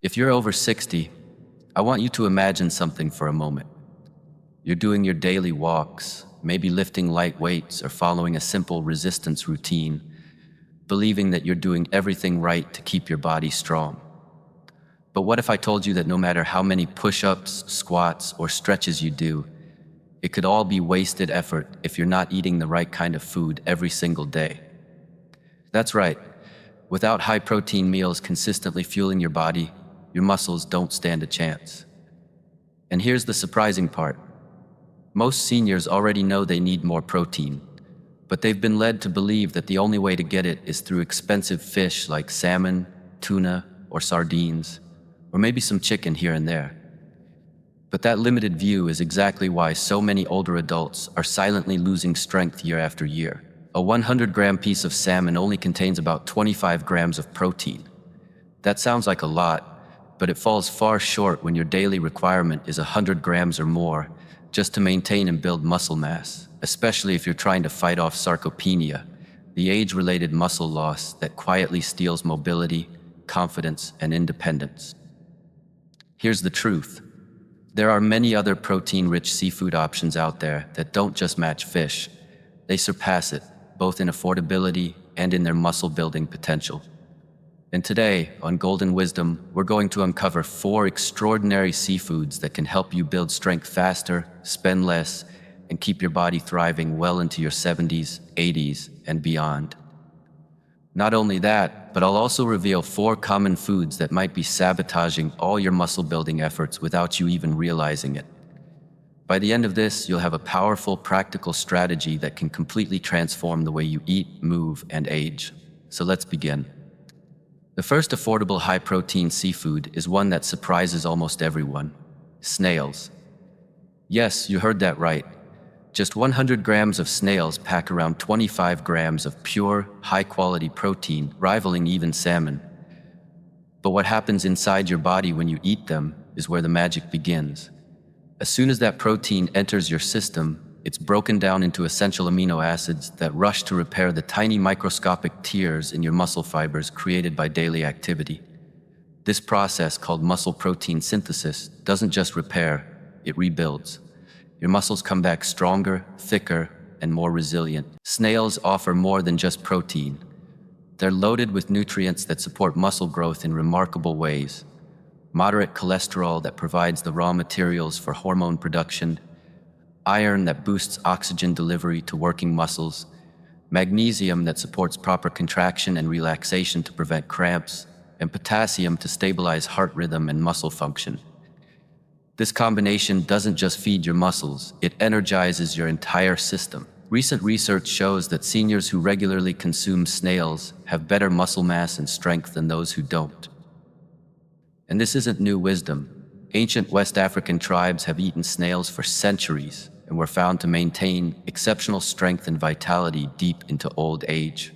If you're over 60, I want you to imagine something for a moment. You're doing your daily walks, maybe lifting light weights or following a simple resistance routine, believing that you're doing everything right to keep your body strong. But what if I told you that no matter how many push-ups, squats, or stretches you do, it could all be wasted effort if you're not eating the right kind of food every single day? That's right. Without high-protein meals consistently fueling your body, your muscles don't stand a chance. And here's the surprising part. Most seniors already know they need more protein, but they've been led to believe that the only way to get it is through expensive fish like salmon, tuna, or sardines, or maybe some chicken here and there. But that limited view is exactly why so many older adults are silently losing strength year after year. A 100-gram piece of salmon only contains about 25 grams of protein. That sounds like a lot, but it falls far short when your daily requirement is 100 grams or more just to maintain and build muscle mass, especially if you're trying to fight off sarcopenia, the age-related muscle loss that quietly steals mobility, confidence, and independence. Here's the truth. There are many other protein-rich seafood options out there that don't just match fish. They surpass it, both in affordability and in their muscle-building potential. And today, on Golden Wisdom, we're going to uncover 4 extraordinary seafoods that can help you build strength faster, spend less, and keep your body thriving well into your 70s, 80s, and beyond. Not only that, but I'll also reveal 4 common foods that might be sabotaging all your muscle-building efforts without you even realizing it. By the end of this, you'll have a powerful, practical strategy that can completely transform the way you eat, move, and age. So let's begin. The first affordable high-protein seafood is one that surprises almost everyone: snails. Yes, you heard that right. Just 100 grams of snails pack around 25 grams of pure, high-quality protein, rivaling even salmon. But what happens inside your body when you eat them is where the magic begins. As soon as that protein enters your system, it's broken down into essential amino acids that rush to repair the tiny microscopic tears in your muscle fibers created by daily activity. This process, called muscle protein synthesis, doesn't just repair, it rebuilds. Your muscles come back stronger, thicker, and more resilient. Snails offer more than just protein. They're loaded with nutrients that support muscle growth in remarkable ways. Moderate cholesterol that provides the raw materials for hormone production, iron that boosts oxygen delivery to working muscles, magnesium that supports proper contraction and relaxation to prevent cramps, and potassium to stabilize heart rhythm and muscle function. This combination doesn't just feed your muscles, it energizes your entire system. Recent research shows that seniors who regularly consume snails have better muscle mass and strength than those who don't. And this isn't new wisdom. Ancient West African tribes have eaten snails for centuries and were found to maintain exceptional strength and vitality deep into old age.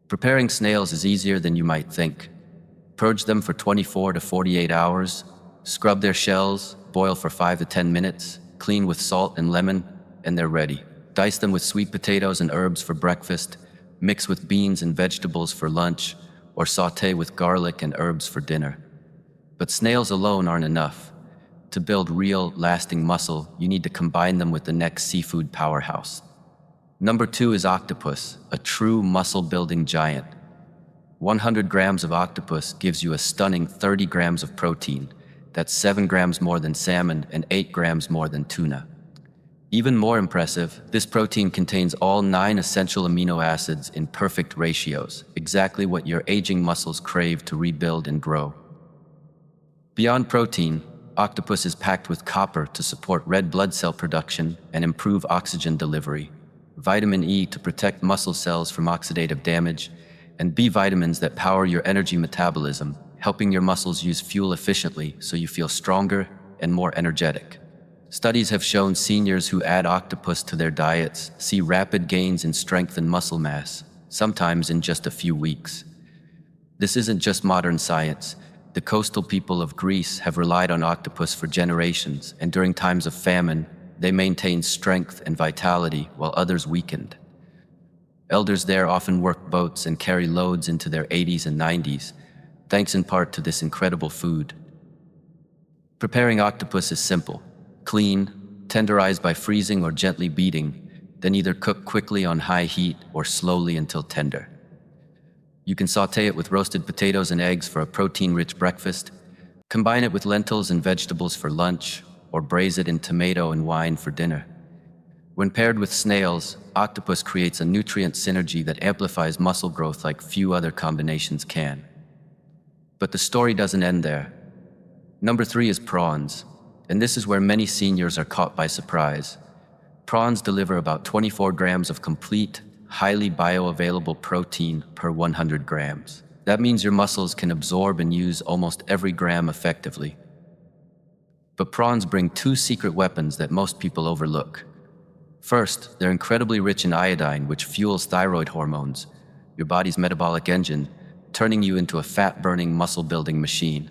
Preparing snails is easier than you might think. Purge them for 24 to 48 hours, scrub their shells, boil for 5 to 10 minutes, clean with salt and lemon, and they're ready. Dice them with sweet potatoes and herbs for breakfast, mix with beans and vegetables for lunch, or saute with garlic and herbs for dinner. But snails alone aren't enough. To build real, lasting muscle, you need to combine them with the next seafood powerhouse. Number 2 is octopus, a true muscle-building giant. 100 grams of octopus gives you a stunning 30 grams of protein. That's 7 grams more than salmon and 8 grams more than tuna. Even more impressive, this protein contains all 9 essential amino acids in perfect ratios, exactly what your aging muscles crave to rebuild and grow. Beyond protein, octopus is packed with copper to support red blood cell production and improve oxygen delivery, vitamin E to protect muscle cells from oxidative damage, and B vitamins that power your energy metabolism, helping your muscles use fuel efficiently so you feel stronger and more energetic. Studies have shown seniors who add octopus to their diets see rapid gains in strength and muscle mass, sometimes in just a few weeks. This isn't just modern science. The coastal people of Greece have relied on octopus for generations, and during times of famine, they maintained strength and vitality while others weakened. Elders there often work boats and carry loads into their 80s and 90s, thanks in part to this incredible food. Preparing octopus is simple. Clean, tenderize by freezing or gently beating, then either cook quickly on high heat or slowly until tender. You can sauté it with roasted potatoes and eggs for a protein-rich breakfast, combine it with lentils and vegetables for lunch, or braise it in tomato and wine for dinner. When paired with snails, octopus creates a nutrient synergy that amplifies muscle growth like few other combinations can. But the story doesn't end there. Number 3 is prawns, and this is where many seniors are caught by surprise. Prawns deliver about 24 grams of complete, highly bioavailable protein per 100 grams. That means your muscles can absorb and use almost every gram effectively. But prawns bring 2 secret weapons that most people overlook. First, they're incredibly rich in iodine, which fuels thyroid hormones, your body's metabolic engine, turning you into a fat-burning, muscle-building machine.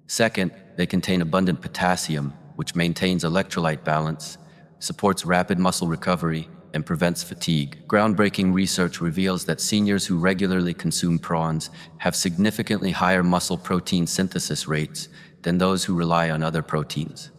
Second, they contain abundant potassium, which maintains electrolyte balance, supports rapid muscle recovery, and prevents fatigue. Groundbreaking research reveals that seniors who regularly consume prawns have significantly higher muscle protein synthesis rates than those who rely on other proteins.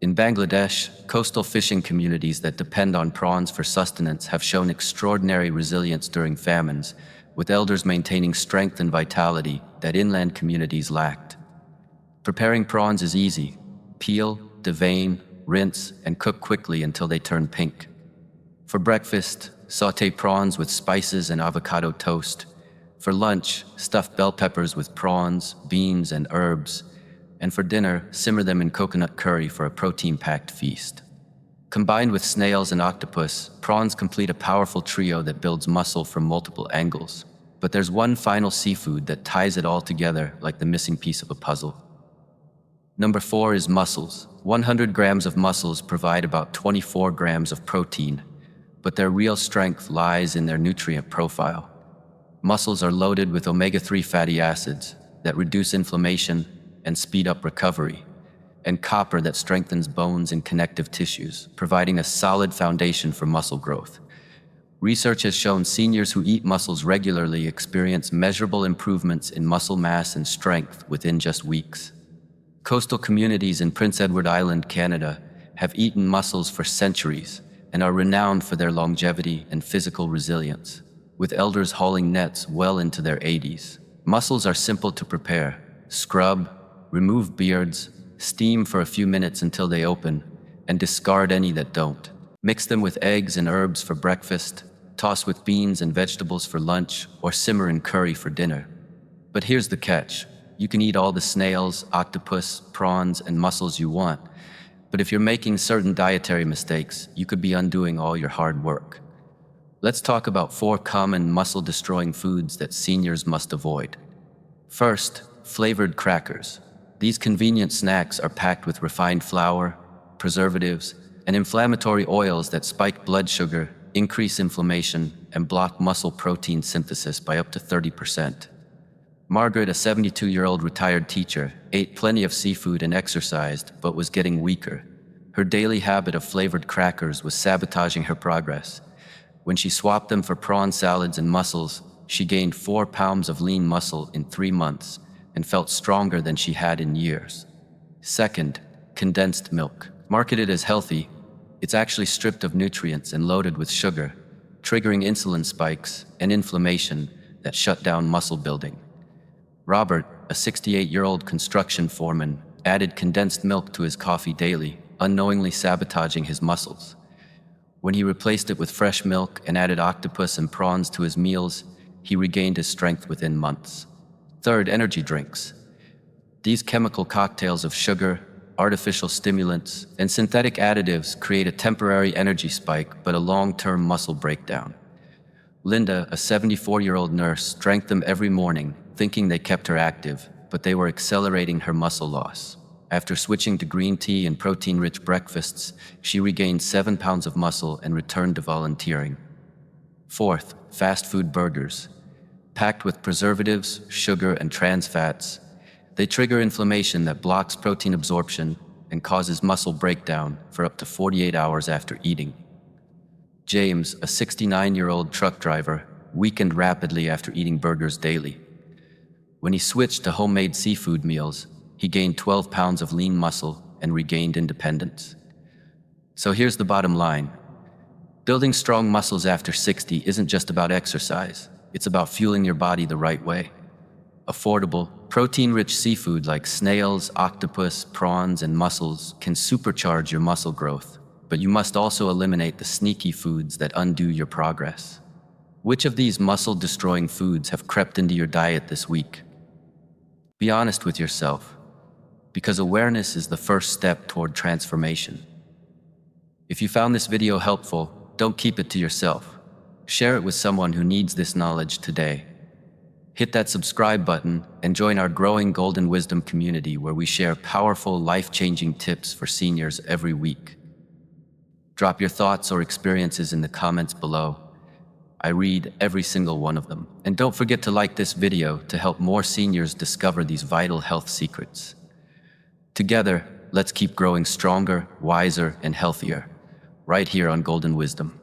In Bangladesh, coastal fishing communities that depend on prawns for sustenance have shown extraordinary resilience during famines, with elders maintaining strength and vitality that inland communities lacked. Preparing prawns is easy. Peel, devein, rinse, and cook quickly until they turn pink. For breakfast, sauté prawns with spices and avocado toast. For lunch, stuff bell peppers with prawns, beans, and herbs. And for dinner, simmer them in coconut curry for a protein-packed feast. Combined with snails and octopus, prawns complete a powerful trio that builds muscle from multiple angles. But there's one final seafood that ties it all together like the missing piece of a puzzle. Number 4 is mussels. 100 grams of mussels provide about 24 grams of protein, but their real strength lies in their nutrient profile. Mussels are loaded with omega-3 fatty acids that reduce inflammation and speed up recovery, and copper that strengthens bones and connective tissues, providing a solid foundation for muscle growth. Research has shown seniors who eat mussels regularly experience measurable improvements in muscle mass and strength within just weeks. Coastal communities in Prince Edward Island, Canada, have eaten mussels for centuries and are renowned for their longevity and physical resilience, with elders hauling nets well into their 80s. Mussels are simple to prepare. Scrub, remove beards, steam for a few minutes until they open, and discard any that don't. Mix them with eggs and herbs for breakfast, toss with beans and vegetables for lunch, or simmer in curry for dinner. But here's the catch. You can eat all the snails, octopus, prawns, and mussels you want, but if you're making certain dietary mistakes, you could be undoing all your hard work. Let's talk about 4 common muscle-destroying foods that seniors must avoid. First, flavored crackers. These convenient snacks are packed with refined flour, preservatives, and inflammatory oils that spike blood sugar, increase inflammation, and block muscle protein synthesis by up to 30%. Margaret, a 72-year-old retired teacher, ate plenty of seafood and exercised, but was getting weaker. Her daily habit of flavored crackers was sabotaging her progress. When she swapped them for prawn salads and mussels, she gained 4 pounds of lean muscle in 3 months and felt stronger than she had in years. Second, condensed milk. Marketed as healthy, it's actually stripped of nutrients and loaded with sugar, triggering insulin spikes and inflammation that shut down muscle building. Robert, a 68-year-old construction foreman, added condensed milk to his coffee daily, unknowingly sabotaging his muscles. When he replaced it with fresh milk and added octopus and prawns to his meals, he regained his strength within months. Third, energy drinks. These chemical cocktails of sugar, artificial stimulants, and synthetic additives create a temporary energy spike but a long-term muscle breakdown. Linda, a 74-year-old nurse, drank them every morning, thinking they kept her active, but they were accelerating her muscle loss. After switching to green tea and protein-rich breakfasts, she regained 7 pounds of muscle and returned to volunteering. Fourth, fast food burgers. Packed with preservatives, sugar, and trans fats, they trigger inflammation that blocks protein absorption and causes muscle breakdown for up to 48 hours after eating. James, a 69-year-old truck driver, weakened rapidly after eating burgers daily. When he switched to homemade seafood meals, he gained 12 pounds of lean muscle and regained independence. So here's the bottom line. Building strong muscles after 60 isn't just about exercise. It's about fueling your body the right way. Affordable, protein-rich seafood like snails, octopus, prawns, and mussels can supercharge your muscle growth, but you must also eliminate the sneaky foods that undo your progress. Which of these muscle-destroying foods have crept into your diet this week? Be honest with yourself, because awareness is the first step toward transformation. If you found this video helpful, don't keep it to yourself. Share it with someone who needs this knowledge today. Hit that subscribe button and join our growing Golden Wisdom community where we share powerful, life-changing tips for seniors every week. Drop your thoughts or experiences in the comments below. I read every single one of them. And don't forget to like this video to help more seniors discover these vital health secrets. Together, let's keep growing stronger, wiser, and healthier, right here on Golden Wisdom.